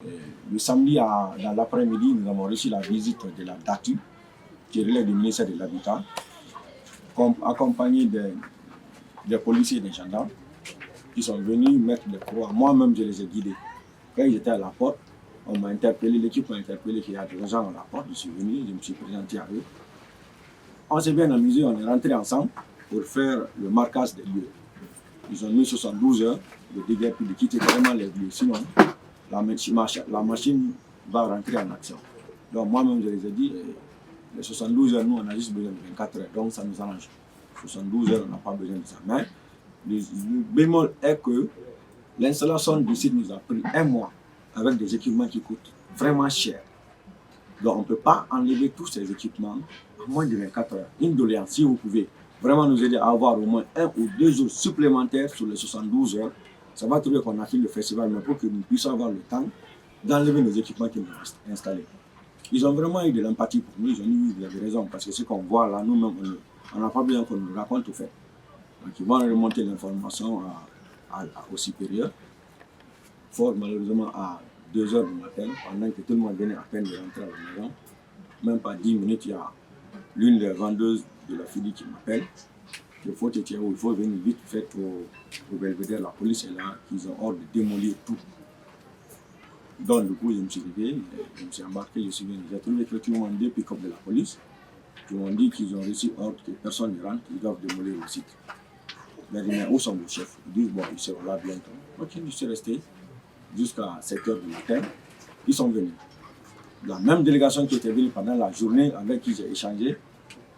Le samedi, dans l'après-midi, nous avons reçu la visite de la DATU, qui relève du ministère de l'Habitat, accompagné des policiers et des gendarmes qui sont venus mettre des croix. Moi-même, je les ai guidés. Quand ils étaient à la porte, on m'a interpellé, l'équipe m'a interpellé qu'il y a des gens à la porte. Je suis venu, je me suis présenté à eux. On s'est bien amusé, on est rentrés ensemble pour faire le marquage des lieux. Ils ont mis 72 heures de dégâts publics, de quitter vraiment les lieux. Sinon, la machine va rentrer en action. Donc moi-même, je les ai dit, les 72 heures, nous, on a juste besoin de 24 heures. Donc ça nous arrange. 72 heures, on n'a pas besoin de ça. Mais le bémol est que l'installation du site nous a pris 1 mois avec des équipements qui coûtent vraiment cher. Donc on ne peut pas enlever tous ces équipements en moins de 24 heures. Une doléance, si vous pouvez vraiment nous aider à avoir au moins 1 ou 2 jours supplémentaires sur les 72 heures, ça va trouver qu'on a fait le festival, mais pour que nous puissions avoir le temps d'enlever nos équipements qui nous restent installés. Ils ont vraiment eu de l'empathie pour nous, ils ont dit vous avez raison, parce que ce qu'on voit là, nous-mêmes, on n'a pas besoin qu'on nous raconte au fait. Donc ils vont remonter l'information au supérieur, fort malheureusement à 2 heures du matin, pendant que tout le monde venait à peine de rentrer à la maison. Même pas 10 minutes, il y a l'une des vendeuses de la fille qui m'appelle. Il faut venir vite faire au Belvédère, la police est là, qu'ils ont ordre de démolir tout. Donc du coup, je me suis levé, je me suis embarqué, je suis venu. J'ai trouvé effectivement 2 pick-up de la police qui m'ont dit qu'ils ont reçu ordre que personne ne rentre, ils doivent démolir le site. Mais où sont vos chefs? Ils disent bon, ils seront là bientôt. Ok, je suis resté jusqu'à 7 heures du matin. Ils sont venus. La même délégation qui était venue pendant la journée avec qui j'ai échangé,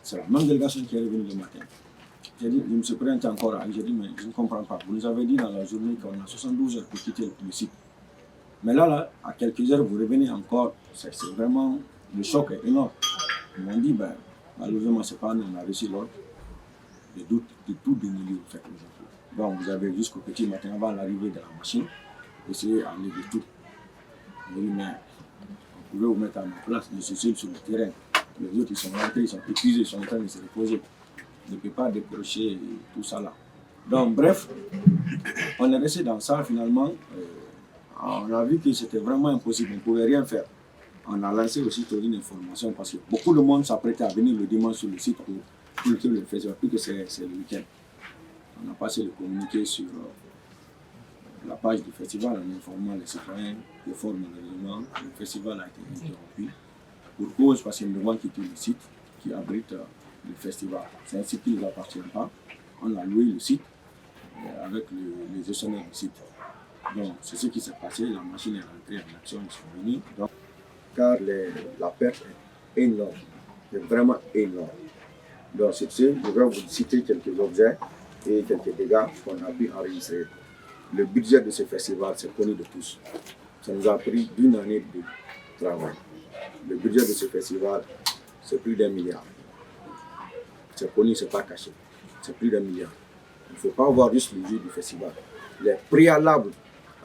c'est la même délégation qui est revenue le matin. J'ai dit, je me suis présenté encore à eux, j'ai dit, mais je ne comprends pas. Vous nous avez dit dans la journée qu'on a 72 heures pour quitter le site. Mais là, à quelques heures, vous revenez encore. C'est vraiment, le choc est énorme. Ils m'ont dit, ben, malheureusement, c'est pas nous, on a reçu l'ordre de tout démolir, en fait, donc, vous avez jusqu'au petit matin avant l'arrivée de la machine, essayer d'enlever tout. J'ai dit, mais vous pouvez vous mettre à ma place, je suis seul sur le terrain. Les autres, ils sont rentrés, ils sont épuisés, ils sont en train de se reposer. Je ne peux pas décrocher tout ça là. Donc, bref, on est resté dans ça finalement. On a vu que c'était vraiment impossible, on ne pouvait rien faire. On a lancé aussi une information parce que beaucoup de monde s'apprêtait à venir le dimanche sur le site pour cultiver le festival, plus que c'est le week-end. On a passé le communiqué sur la page du festival en informant les citoyens que fort malheureusement, le festival a été interrompu pour cause parce qu'il ne va quitter le site qui abrite le festival. C'est un site qui ne nous appartient pas. On a loué le site avec les gestionnaires du site. Donc, c'est ce qui s'est passé. La machine est rentrée en action, ils sont venus. Donc, car la perte est énorme. C'est vraiment énorme. Donc, c'est ce, je vais vous citer quelques objets et quelques dégâts qu'on a pu enregistrer. Le budget de ce festival, c'est connu de tous. Ça nous a pris d'une année de travail. Le budget de ce festival, c'est plus d'1 milliard. C'est connu, c'est pas caché. C'est plus d'1 milliard. Il ne faut pas voir juste le jour du festival. Les préalables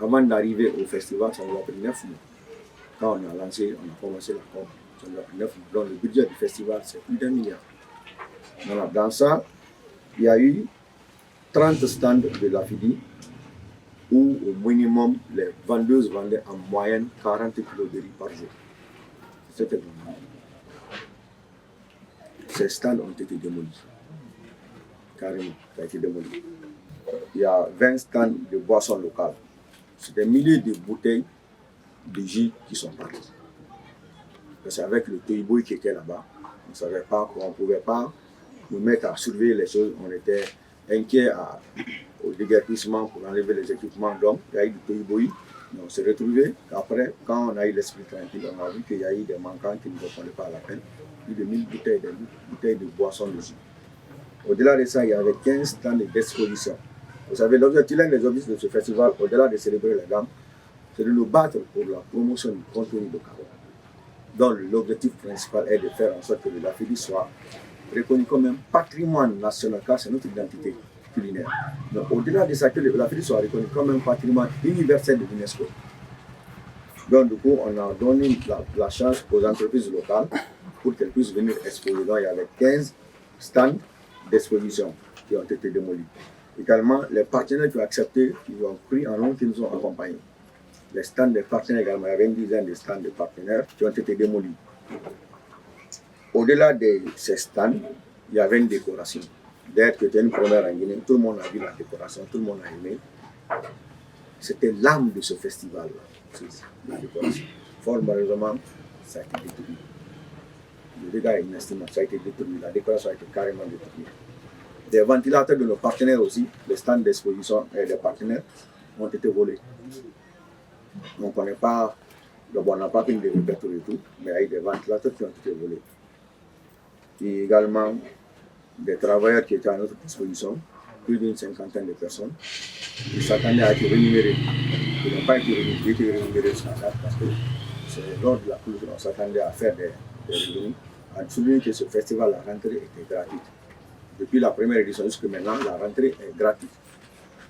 avant d'arriver au festival, ça nous a pris 9 mois. Quand on a commencé la com, ça nous a pris 9 mois. Donc le budget du festival, c'est plus d'1 milliard. Voilà. Dans ça, il y a eu 30 stands de la FIDI où au minimum les vendeuses vendaient en moyenne 40 kg de riz par jour. C'était normal. Ces stands ont été démolis. Carrément, ça a été démoli. Il y a 20 stands de boissons locales. C'est des milliers de bouteilles de jus qui sont parties. C'est avec le Toiboy qui était là-bas. On ne savait pas qu'on ne pouvait pas nous mettre à surveiller les choses. On était inquiets au déguerpissement pour enlever les équipements. Donc, il y a eu du Toiboy. On s'est retrouvés. Après, quand on a eu l'esprit tranquille, on a vu qu'il y a eu des manquants qui ne répondaient pas à l'appel. Plus de 1000 bouteilles de boissons de jus. Au-delà de ça, il y avait 15 stands d'exposition. Vous savez, l'objectif des objectifs de ce festival, au-delà de célébrer les gammes, c'est de nous battre pour la promotion du contenu local. Donc l'objectif principal est de faire en sorte que la FIDI soit reconnue comme un patrimoine national, car c'est notre identité culinaire. Donc au-delà de ça, que la FIDI soit reconnue comme un patrimoine universel de l'UNESCO. Donc du coup, on a donné la chance aux entreprises locales pour qu'elles puissent venir exposer. Donc il y avait 15 stands d'exposition qui ont été démolis. Également, les partenaires qui ont accepté, qui ont pris en nom, qui nous ont accompagnés. Les stands des partenaires également, il y avait une dizaine de stands de partenaires qui ont été démolis. Au-delà de ces stands, il y avait une décoration. D'ailleurs, c'était une première en Guinée. Tout le monde a vu la décoration, tout le monde a aimé. C'était l'âme de ce festival-là, la décoration. Fort malheureusement, ça a été détruit. Le dégât est inestimable, ça a été détruit. La décoration a été carrément détruite. Des ventilateurs de nos partenaires aussi, les stands d'exposition et des partenaires, ont été volés. On ne connaît pas, on n'a pas pris de répertorier tout, mais il y a eu des ventilateurs qui ont été volés. Et également des travailleurs qui étaient à notre disposition, plus d'une cinquantaine de personnes, qui s'attendaient à être rémunérés. Ils n'ont pas été rémunérés jusqu'à date parce que c'est lors de la clôture qu'on s'attendait à faire des revenus. En soulignant que ce festival, la rentrée était gratuite. Depuis la première édition jusqu'à maintenant, la rentrée est gratuite.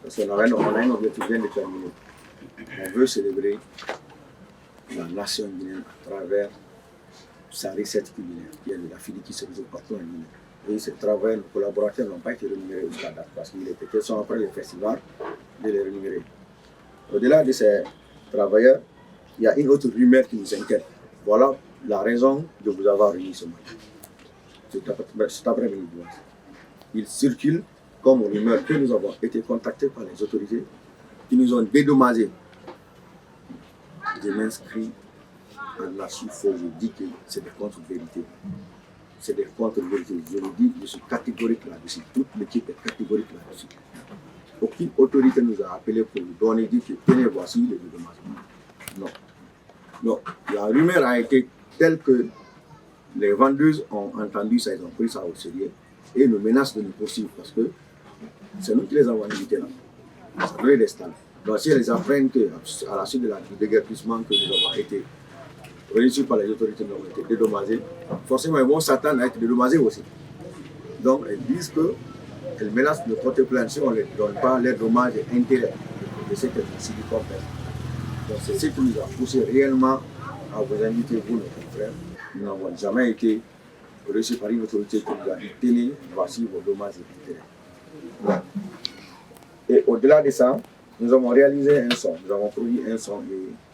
Parce qu'on a un objectif bien déterminé. On veut célébrer la nation guinéenne à travers sa recette culinaire, qui est de la fille qui se résout partout en Guinée. Et ces travailleurs, nos collaborateurs n'ont pas été rémunérés jusqu'à date parce qu'il était question après le festival de les rémunérer. Au-delà de ces travailleurs, il y a une autre rumeur qui nous inquiète. Voilà la raison de vous avoir réunis ce matin. Cet après-midi. Il circule comme rumeur que nous avons été contactés par les autorités qui nous ont dédommagé. Je m'inscris en archive faux, je dis que c'est des contre-vérités. C'est des contre-vérités. Je le dis, je suis catégorique là-dessus. Toute l'équipe est catégorique là-dessus. Aucune autorité nous a appelés pour nous donner, dit que tenez, voici les dédommagements. Non. Non. La rumeur a été telle que les vendeuses ont entendu ça, ils ont pris ça au sérieux et nous menacent de nous poursuivre parce que c'est nous qui les avons invités là. Ça devait des stands. Donc si elles apprennent qu'à la suite du déguerpissement que nous avons été réussis par les autorités, nous avons été dédommagés, forcément ils vont s'attendre à être dédommagés aussi. Donc elles disent qu'elles menacent de porter plainte si on ne leur donne pas les dommages et intérêts de cette facilité qu'on fait. Donc c'est ce qui nous a poussé réellement à vous inviter, vous, nos confrères. Nous n'avons jamais été reçus par une autorité qui nous a dit tenez, voici vos dommages et intérêts. Et au-delà de ça, nous avons réalisé un son, nous avons produit un son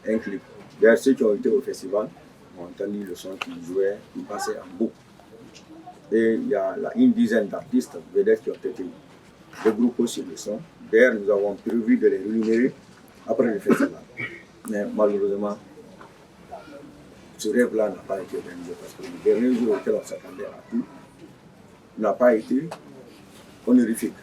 et un clip. D'ailleurs, ceux qui ont été au festival ont entendu le son qui jouait, qui passait en boucle. Et il y a une dizaine d'artistes vedettes qui ont été regroupés sur le son. D'ailleurs, nous avons prévu de les rémunérer après le festival. Mais malheureusement, ce rêve-là n'a pas été réalisé parce que le dernier jour auquel on s'attendait à tout n'a pas été honorifique.